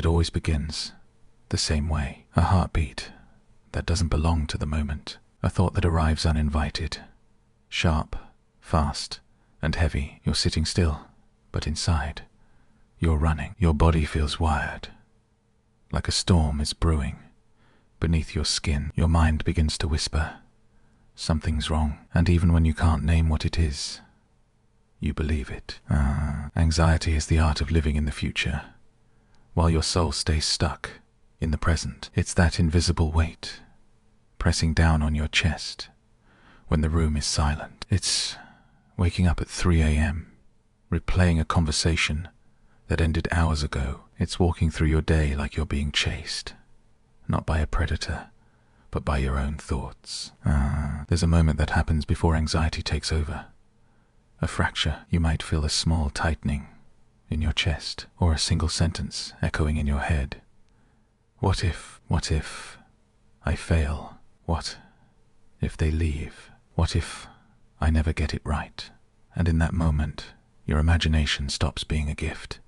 It always begins the same way. A heartbeat that doesn't belong to the moment. A thought that arrives uninvited. Sharp, fast, and heavy. You're sitting still, but inside, you're running. Your body feels wired, like a storm is brewing. Beneath your skin, your mind begins to whisper, something's wrong. And even when you can't name what it is, you believe it. Anxiety is the art of living in the future, while your soul stays stuck in the present. It's that invisible weight pressing down on your chest when the room is silent. It's waking up at 3 a.m., replaying a conversation that ended hours ago. It's walking through your day like you're being chased, not by a predator, but by your own thoughts. There's a moment that happens before anxiety takes over. A fracture. You might feel a small tightening in your chest, or a single sentence echoing in your head. What if I fail? What if they leave? What if I never get it right? And in that moment, your imagination stops being a gift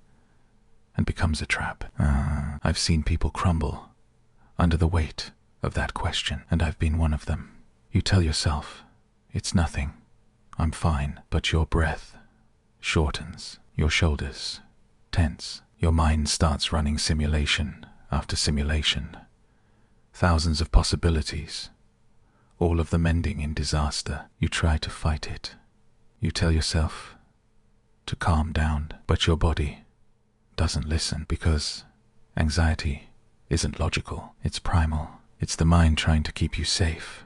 and becomes a trap. I've seen people crumble under the weight of that question, and I've been one of them. You tell yourself, it's nothing, I'm fine, but your breath shortens, your shoulders tense, your mind starts running simulation after simulation. Thousands of possibilities, all of them ending in disaster. You try to fight it. You tell yourself to calm down, but your body doesn't listen, because anxiety isn't logical, it's primal. It's the mind trying to keep you safe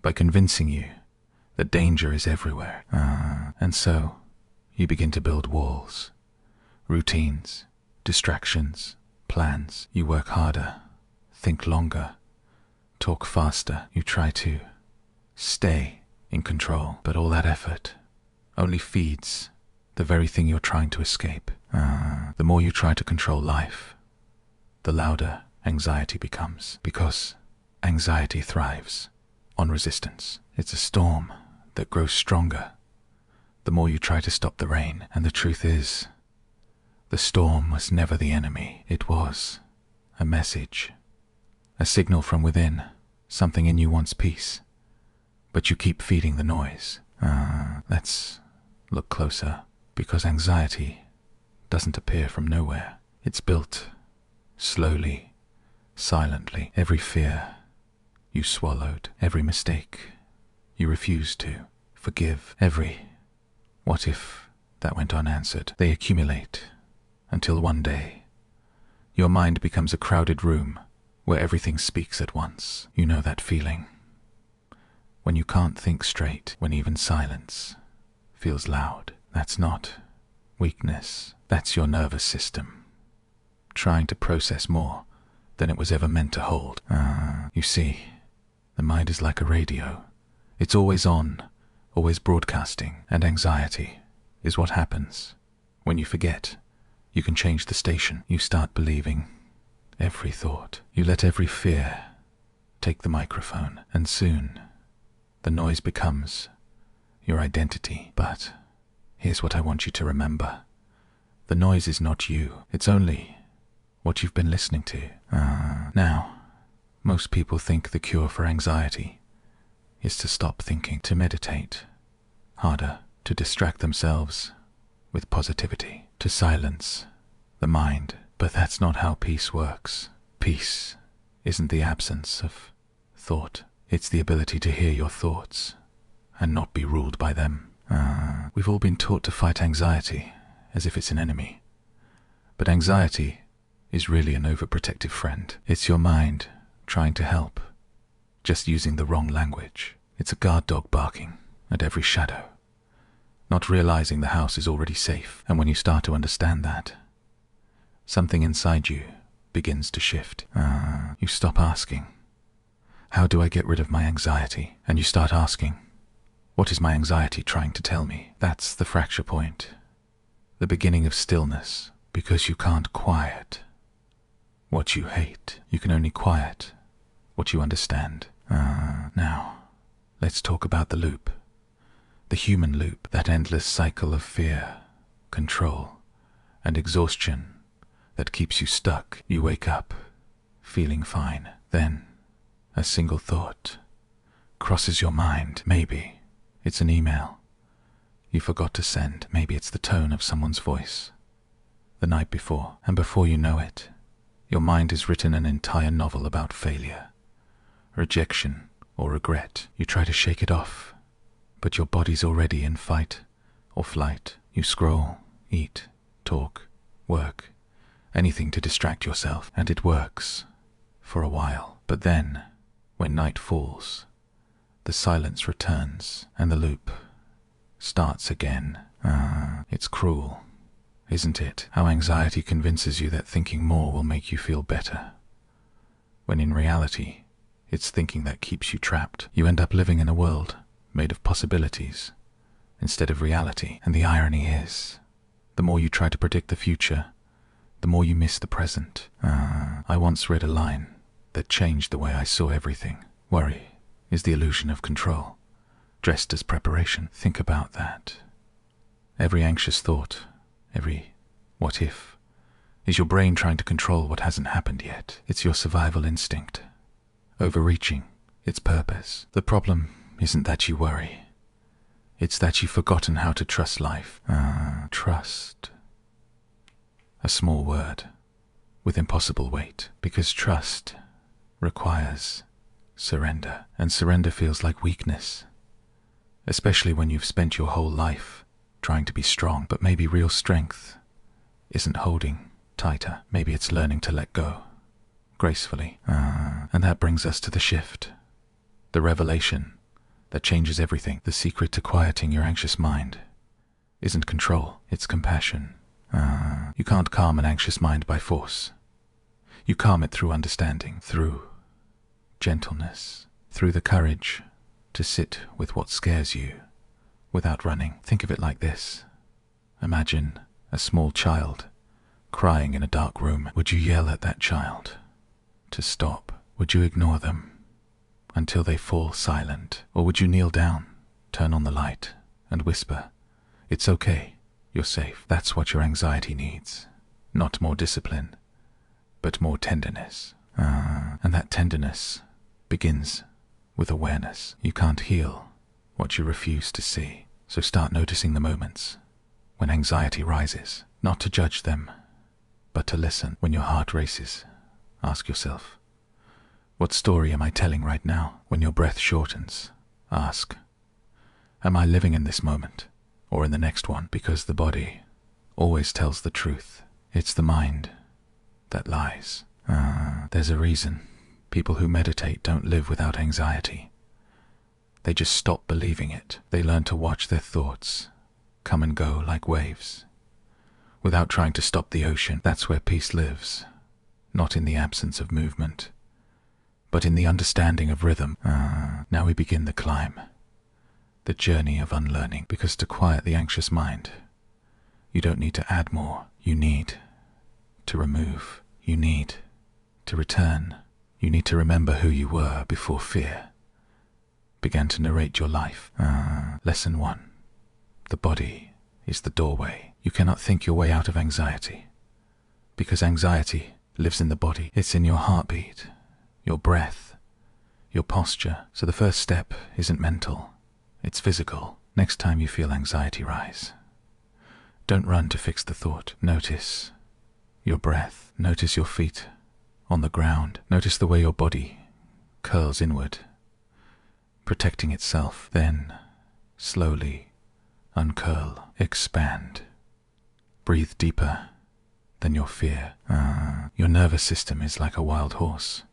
by convincing you that danger is everywhere. And so you begin to build walls, routines, distractions, plans. You work harder, think longer, talk faster. You try to stay in control, but all that effort only feeds the very thing you're trying to escape. The more you try to control life, the louder anxiety becomes, because anxiety thrives on resistance. It's a storm that grows stronger the more you try to stop the rain. And the truth is, the storm was never the enemy. It was a message, a signal from within. Something in you wants peace, but you keep feeding the noise. Let's look closer, because anxiety doesn't appear from nowhere. It's built slowly, silently. Every fear you swallowed, every mistake you refused to forgive, every what if that went unanswered. They accumulate until one day your mind becomes a crowded room where everything speaks at once. You know that feeling when you can't think straight, when even silence feels loud. That's not weakness, that's your nervous system trying to process more than it was ever meant to hold. You see, the mind is like a radio. It's always on, always broadcasting, and anxiety is what happens when you forget you can change the station. You start believing every thought. You let every fear take the microphone, and soon the noise becomes your identity. But here's what I want you to remember. The noise is not you. It's only what you've been listening to. Now, most people think the cure for anxiety is to stop thinking, to meditate harder, to distract themselves with positivity, to silence the mind. But that's not how peace works. Peace isn't the absence of thought. It's the ability to hear your thoughts and not be ruled by them. We've all been taught to fight anxiety as if it's an enemy. But anxiety is really an overprotective friend. It's your mind trying to help, just using the wrong language. It's a guard dog barking at every shadow, not realizing the house is already safe. And when you start to understand that, something inside you begins to shift. You stop asking, how do I get rid of my anxiety? And you start asking, what is my anxiety trying to tell me? That's the fracture point, the beginning of stillness, because you can't quiet what you hate. You can only quiet what you understand. Now, let's talk about the loop, the human loop, that endless cycle of fear, control, and exhaustion that keeps you stuck. You wake up, feeling fine. Then, a single thought crosses your mind. Maybe it's an email you forgot to send. Maybe it's the tone of someone's voice the night before. And before you know it, your mind has written an entire novel about failure, rejection, or regret. You try to shake it off, but your body's already in fight or flight. You scroll, eat, talk, work, anything to distract yourself, and it works for a while. But then, when night falls, the silence returns and the loop starts again. It's cruel, isn't it? How anxiety convinces you that thinking more will make you feel better, when in reality, it's thinking that keeps you trapped. You end up living in a world made of possibilities instead of reality. And the irony is, the more you try to predict the future, the more you miss the present. I once read a line that changed the way I saw everything. Worry is the illusion of control, dressed as preparation. Think about that. Every anxious thought, every what if, is your brain trying to control what hasn't happened yet. It's your survival instinct, overreaching its purpose. The problem isn't that you worry. It's that you've forgotten how to trust life. Trust. A small word with impossible weight, because trust requires surrender, and surrender feels like weakness, especially when you've spent your whole life trying to be strong. But maybe real strength isn't holding tighter. Maybe it's learning to let go gracefully. And that brings us to the shift, the revelation that changes everything. The secret to quieting your anxious mind isn't control, it's compassion. You can't calm an anxious mind by force. You calm it through understanding, through gentleness, through the courage to sit with what scares you without running. Think of it like this. Imagine a small child crying in a dark room. Would you yell at that child to stop? Would you ignore them until they fall silent? Or would you kneel down, turn on the light, and whisper, "It's okay, you're safe"? That's what your anxiety needs. Not more discipline, but more tenderness. And that tenderness begins with awareness. You can't heal what you refuse to see. So start noticing the moments when anxiety rises, not to judge them, but to listen. When your heart races, ask yourself, what story am I telling right now? When your breath shortens, ask, am I living in this moment or in the next one? Because the body always tells the truth. It's the mind that lies. There's a reason people who meditate don't live without anxiety. They just stop believing it. They learn to watch their thoughts come and go like waves, without trying to stop the ocean. That's where peace lives, not in the absence of movement, but in the understanding of rhythm. Now we begin the climb, the journey of unlearning, because to quiet the anxious mind, you don't need to add more. You need to remove. You need to return. You need to remember who you were before fear began to narrate your life. Lesson 1. The body is the doorway. You cannot think your way out of anxiety, because anxiety lives in the body. It's in your heartbeat, your breath, your posture. So the first step isn't mental, it's physical. Next time you feel anxiety rise, don't run to fix the thought. Notice your breath. Notice your feet on the ground. Notice the way your body curls inward, protecting itself. Then, slowly uncurl, expand. Breathe deeper than your fear. Your nervous system is like a wild horse.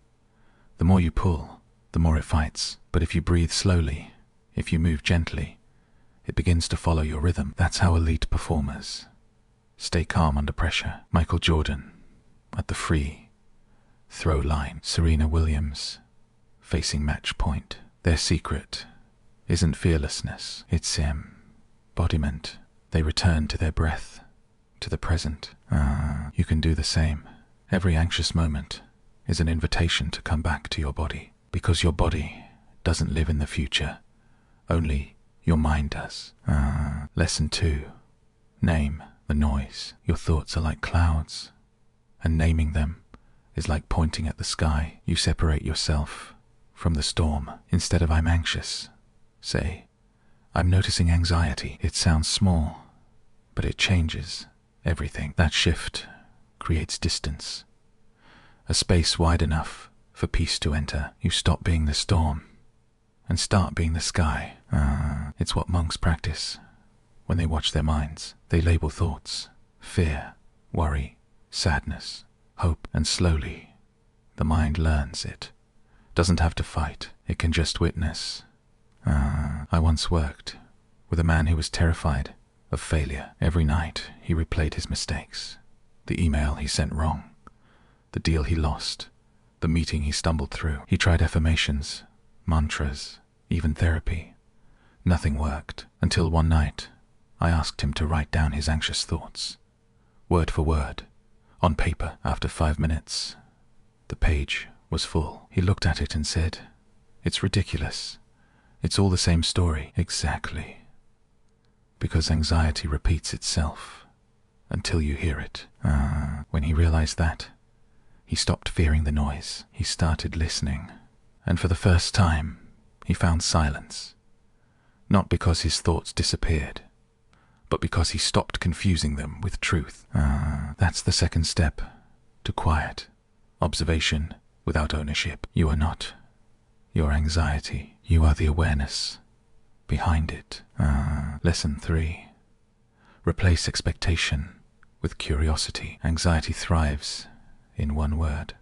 The more you pull, the more it fights. But if you breathe slowly, if you move gently, it begins to follow your rhythm. That's how elite performers stay calm under pressure. Michael Jordan at the free throw line, Serena Williams facing match point. Their secret isn't fearlessness, it's embodiment. They return to their breath, to the present. You can do the same. Every anxious moment is an invitation to come back to your body, because your body doesn't live in the future, only your mind does. Lesson 2. Name the noise. Your thoughts are like clouds, and naming them is like pointing at the sky. You separate yourself from the storm. Instead of "I'm anxious," say, "I'm noticing anxiety." It sounds small, but it changes everything. That shift creates distance, a space wide enough for peace to enter. You stop being the storm and start being the sky. It's what monks practice when they watch their minds. They label thoughts: fear, worry, sadness, hope, and slowly the mind learns it doesn't have to fight. It can just witness. I once worked with a man who was terrified of failure. Every night he replayed his mistakes, the email he sent wrong, the deal he lost, the meeting he stumbled through. He tried affirmations, mantras, even therapy. Nothing worked until one night I asked him to write down his anxious thoughts, word for word, on paper. After 5 minutes, the page was full. He looked at it and said, "It's ridiculous. It's all the same story." Exactly. Because anxiety repeats itself until you hear it. When he realized that, he stopped fearing the noise. He started listening. And for the first time, he found silence. Not because his thoughts disappeared, but because he stopped confusing them with truth. That's the second step to quiet. Observation without ownership. You are not your anxiety. You are the awareness behind it. Lesson 3. Replace expectation with curiosity. Anxiety thrives in one word: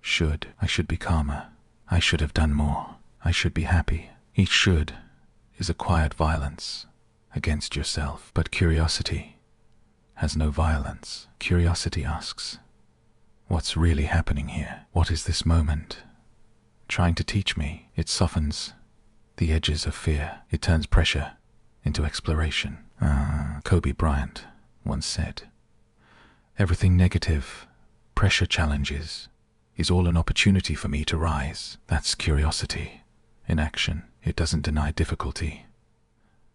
should. I should be calmer. I should have done more. I should be happy. Each should is acquired violence against yourself. But curiosity has no violence. Curiosity asks, what's really happening here? What is this moment trying to teach me? It softens the edges of fear. It turns pressure into exploration. Kobe Bryant once said, "Everything negative pressure challenges is all an opportunity for me to rise." That's curiosity in action. It doesn't deny difficulty.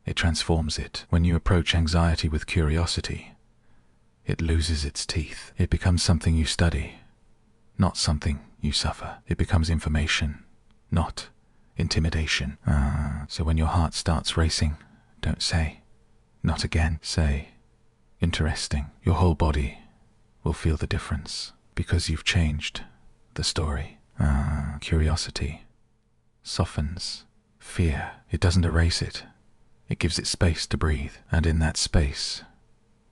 It transforms it. When you approach anxiety with curiosity, it loses its teeth. It becomes something you study, not something you suffer. It becomes information, not intimidation. So when your heart starts racing, don't say, "Not again." Say, "Interesting." Your whole body will feel the difference because you've changed the story. Curiosity softens fear. It doesn't erase it. It gives it space to breathe. And in that space,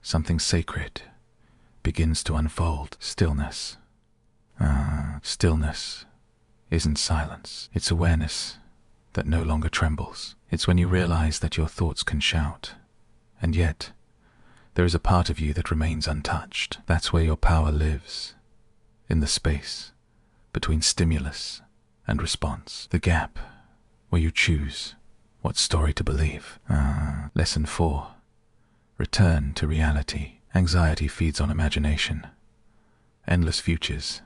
something sacred begins to unfold. Stillness. Stillness isn't silence. It's awareness that no longer trembles. It's when you realize that your thoughts can shout, and yet there is a part of you that remains untouched. That's where your power lives, in the space between stimulus and response, the gap where you choose what story to believe. Lesson 4. Return to reality. Anxiety feeds on imagination, endless futures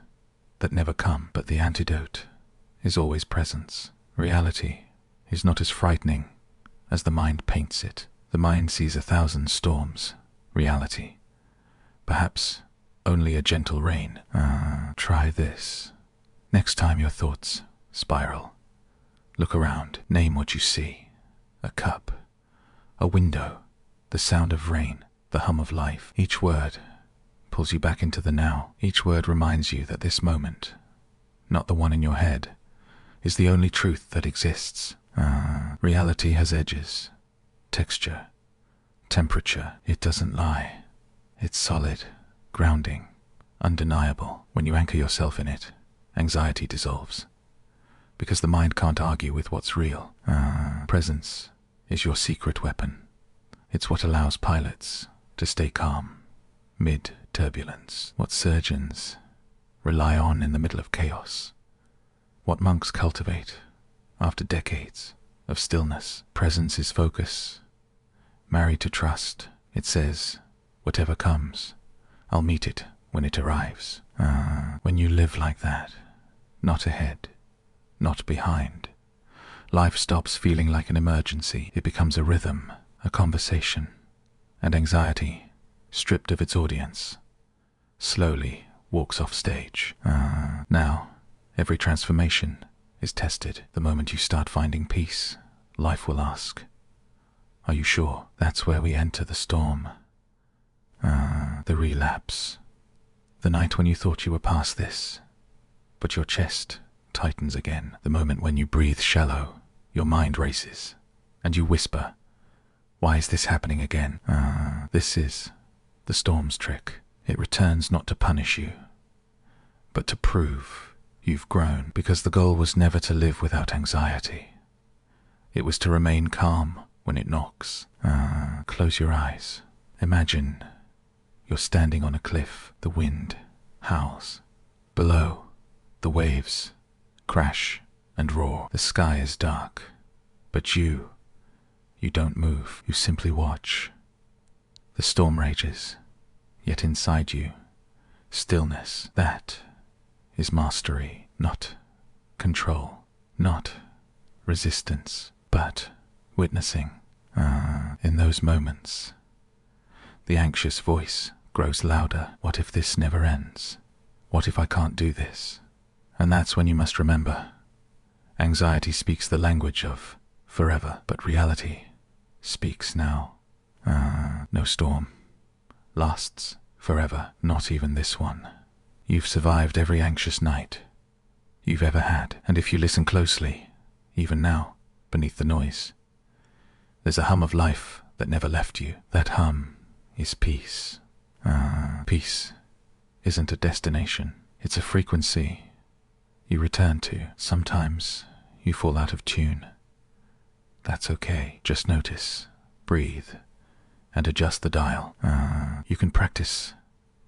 that never come, but the antidote is always presence. Reality is not as frightening as the mind paints it. The mind sees 1,000 storms. Reality, perhaps only a gentle rain. Try this. Next time your thoughts spiral, look around. Name what you see: a cup, a window, the sound of rain, the hum of life. Each word pulls you back into the now. Each word reminds you that this moment, not the one in your head, is the only truth that exists. Reality has edges, texture, temperature. It doesn't lie. It's solid, grounding, undeniable. When you anchor yourself in it, anxiety dissolves, because the mind can't argue with what's real. Presence is your secret weapon. It's what allows pilots to stay calm mid-turbulence, what surgeons rely on in the middle of chaos, what monks cultivate after decades of stillness. Presence is focus, married to trust. It says, whatever comes, I'll meet it when it arrives. When you live like that, not ahead, not behind, life stops feeling like an emergency. It becomes a rhythm, a conversation, and anxiety, stripped of its audience, slowly walks off stage. Now, every transformation is tested. The moment you start finding peace, life will ask, "Are you sure?" That's where we enter the storm. The relapse. The night when you thought you were past this, but your chest tightens again. The moment when you breathe shallow, your mind races, and you whisper, "Why is this happening again?" This is the storm's trick. It returns not to punish you, but to prove you've grown, because the goal was never to live without anxiety. It was to remain calm when it knocks. Close your eyes. Imagine you're standing on a cliff. The wind howls. Below, the waves crash and roar. The sky is dark, but you don't move. You simply watch. The storm rages, yet inside you, stillness. That is mastery, not control, not resistance, but witnessing. In those moments, the anxious voice grows louder. What if this never ends? What if I can't do this? And that's when you must remember, anxiety speaks the language of forever, but reality speaks now. No storm lasts forever, not even this one. You've survived every anxious night you've ever had, and if you listen closely, even now, beneath the noise, there's a hum of life that never left you. That hum is peace. Peace isn't a destination, it's a frequency you return to. Sometimes you fall out of tune. That's okay. Just notice, breathe, and adjust the dial. You can practice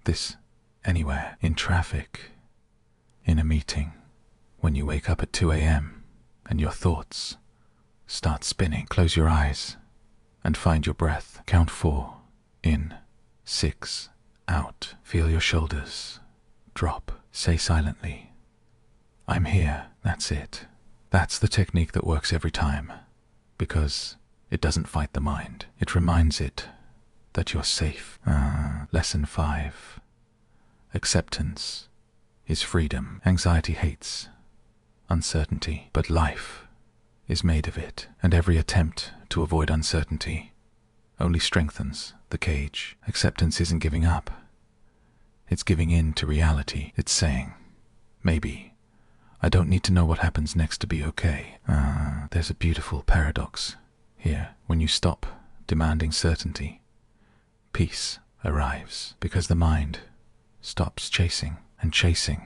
this anywhere, in traffic, in a meeting, when you wake up at 2 a.m. and your thoughts start spinning. Close your eyes and find your breath. Count 4, in, 6, out. Feel your shoulders drop. Say silently, "I'm here." That's it. That's the technique that works every time, because it doesn't fight the mind. It reminds it that you're safe. Lesson 5. Acceptance is freedom. Anxiety hates uncertainty, but life is made of it, and every attempt to avoid uncertainty only strengthens the cage. Acceptance isn't giving up. It's giving in to reality. It's saying, maybe I don't need to know what happens next to be okay. There's a beautiful paradox here. When you stop demanding certainty, peace arrives, because the mind stops chasing, and chasing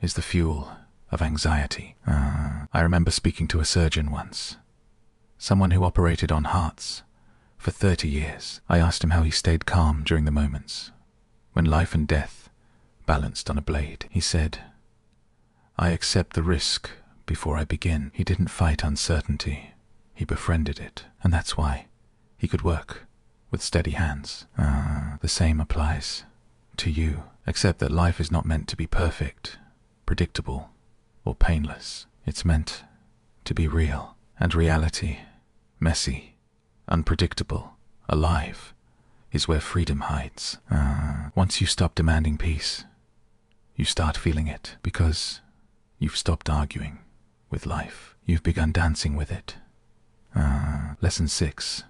is the fuel of anxiety. I remember speaking to a surgeon once, someone who operated on hearts for 30 years. I asked him how he stayed calm during the moments when life and death balanced on a blade. He said, "I accept the risk before I begin." He didn't fight uncertainty, he befriended it, and that's why he could work with steady hands. The same applies to you. Accept that life is not meant to be perfect, predictable, or painless. It's meant to be real, and reality, messy, unpredictable, alive, is where freedom hides. Once you stop demanding peace, you start feeling it, because you've stopped arguing with life. You've begun dancing with it. Lesson 6.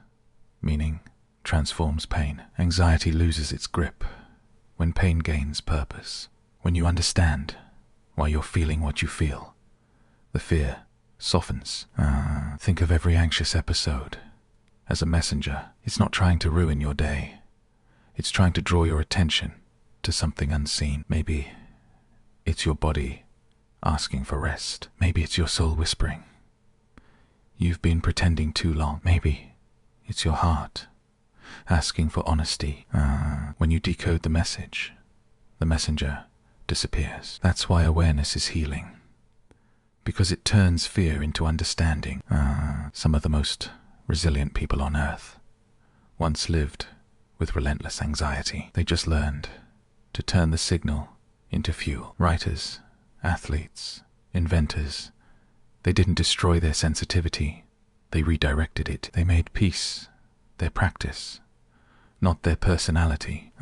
Meaning transforms pain. Anxiety loses its grip when pain gains purpose. When you understand why you're feeling what you feel, the fear softens. Think of every anxious episode as a messenger. It's not trying to ruin your day. It's trying to draw your attention to something unseen. Maybe it's your body asking for rest. Maybe it's your soul whispering, "You've been pretending too long." Maybe it's your heart asking for honesty. When you decode the message, the messenger disappears. That's why awareness is healing, because it turns fear into understanding. Some of the most resilient people on earth once lived with relentless anxiety. They just learned to turn the signal into fuel. Writers, athletes, inventors, they didn't destroy their sensitivity, they redirected it. They made peace their practice, not their personality.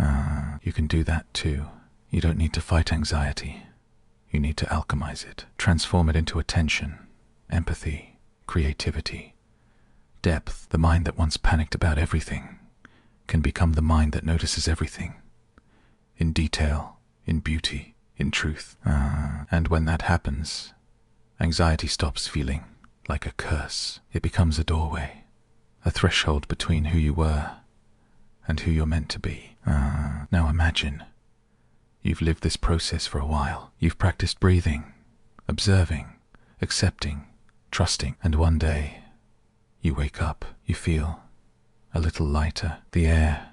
You can do that too. You don't need to fight anxiety. You need to alchemize it, transform it into attention, empathy, creativity, depth. The mind that once panicked about everything can become the mind that notices everything, in detail, in beauty, in truth. And when that happens, anxiety stops feeling like a curse. It becomes a doorway, a threshold between who you were and who you're meant to be. Now imagine you've lived this process for a while. You've practiced breathing, observing, accepting, trusting, and one day you wake up. You feel a little lighter. The air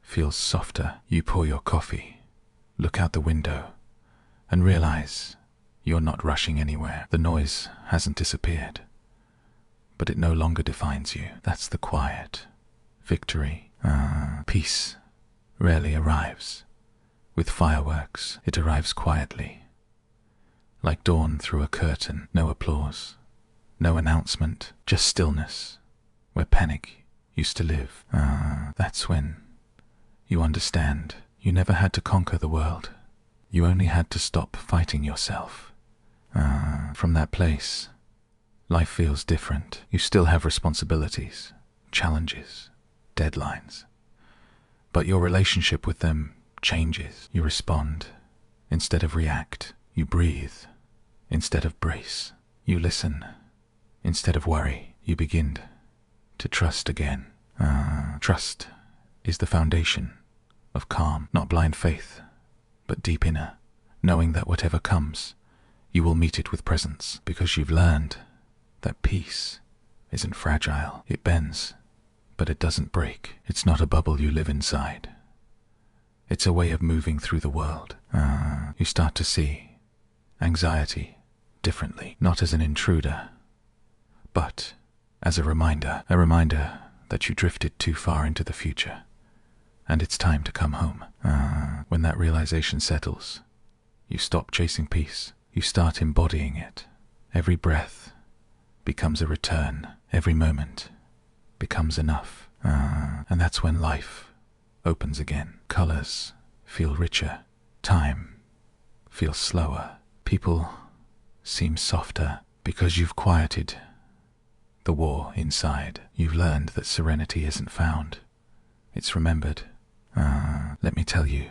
feels softer. You pour your coffee, look out the window, and realize you're not rushing anywhere. The noise hasn't disappeared, but it no longer defines you. That's the quiet. Victory. Peace rarely arrives with fireworks. It arrives quietly, like dawn through a curtain. No applause, no announcement, just stillness, where panic used to live. That's when you understand you never had to conquer the world. You only had to stop fighting yourself. From that place, life feels different. You still have responsibilities, challenges, deadlines, but your relationship with them changes. You respond instead of react. You breathe instead of brace. You listen instead of worry. You begin to trust again. Trust is the foundation of calm, not blind faith, but deep inner, knowing that whatever comes, you will meet it with presence, because you've learned that peace isn't fragile. It bends, but it doesn't break. It's not a bubble you live inside. It's a way of moving through the world. You start to see anxiety differently, not as an intruder, but as a reminder that you drifted too far into the future, and it's time to come home. When that realization settles, you stop chasing peace. You start embodying it. Every breath becomes a return. Every moment becomes enough. And that's when life opens again. Colors feel richer. Time feels slower. People seem softer, because you've quieted the war inside. You've learned that serenity isn't found, it's remembered. Let me tell you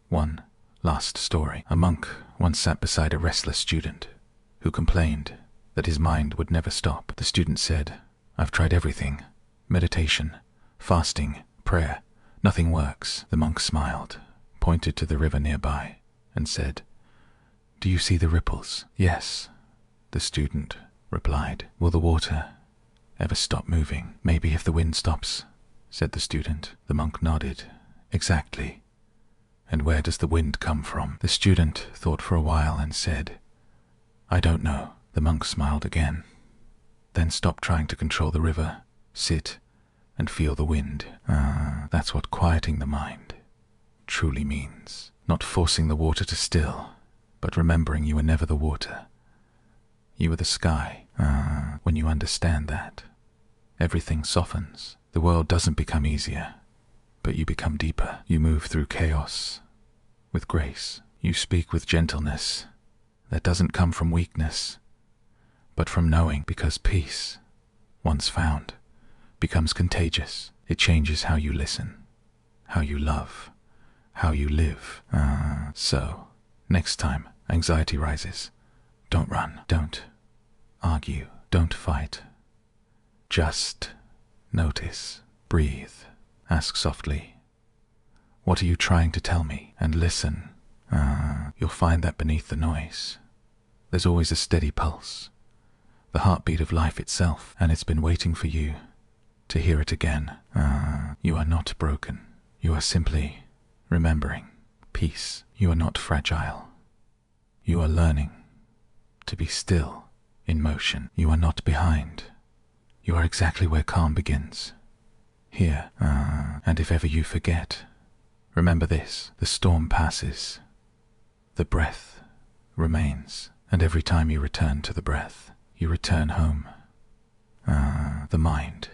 one last story. A monk once sat beside a restless student who complained that his mind would never stop. The student said, "I've tried everything. Meditation, fasting, prayer. Nothing works." The monk smiled, pointed to the river nearby, and said, "Do you see the ripples?" "Yes," the student replied. "Will the water ever stop moving?" "Maybe if the wind stops," said the student. The monk nodded. "Exactly. And where does the wind come from?" The student thought for a while and said, "I don't know." The monk smiled again. "Then stop trying to control the river. Sit and feel the wind." That's what quieting the mind truly means. Not forcing the water to still, but remembering you were never the water. You were the sky. When you understand that, everything softens. The world doesn't become easier, but you become deeper. You move through chaos with grace. You speak with gentleness that doesn't come from weakness, but from knowing, because peace, once found, becomes contagious. It changes how you listen, how you love, how you live. So, next time anxiety rises, don't run, don't argue, don't fight. Just notice, breathe, ask softly, "What are you trying to tell me?" and listen. You'll find that beneath the noise, there's always a steady pulse, the heartbeat of life itself, and it's been waiting for you to hear it again. You are not broken. You are simply remembering peace. You are not fragile. You are learning to be still in motion. You are not behind. You are exactly where calm begins. Here. And if ever you forget, remember this: the storm passes, the breath remains, and every time you return to the breath, you return home. The mind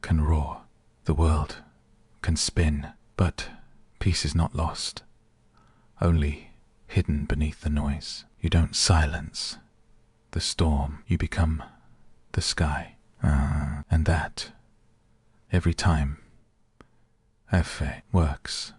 can roar, the world can spin, but peace is not lost. only hidden beneath the noise. You don't silence the storm, you become the sky. And that, every time, works.